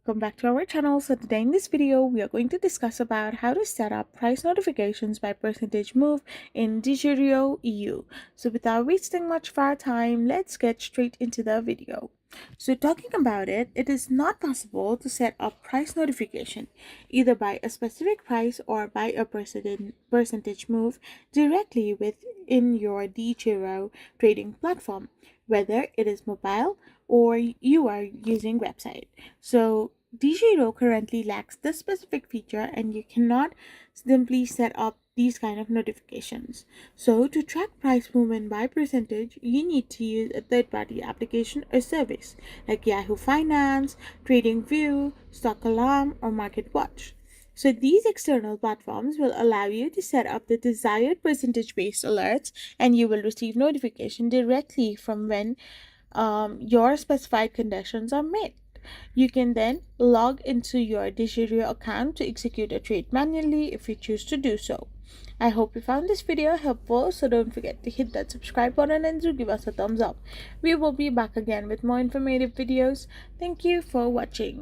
Welcome back to our channel. So today in this video, we are going to discuss about how to set up price notifications by percentage move in Digio EU. So without wasting much of our time, let's get straight into the video. So talking about it, it is not possible to set up price notification either by a specific price or by a percentage move directly within your Digiro trading platform, whether it is mobile or you are using website. So Digiro currently lacks this specific feature and you cannot simply set up these kind of notifications. So to track price movement by percentage, you need to use a third-party application or service like Yahoo Finance, TradingView, Stock Alarm, or Market Watch. So these external platforms will allow you to set up the desired percentage-based alerts, and you will receive notification directly from when your specified conditions are met. You can then log into your Digio account to execute a trade manually if you choose to do so. I hope you found this video helpful, so don't forget to hit that subscribe button and do give us a thumbs up. We will be back again with more informative videos. Thank you for watching.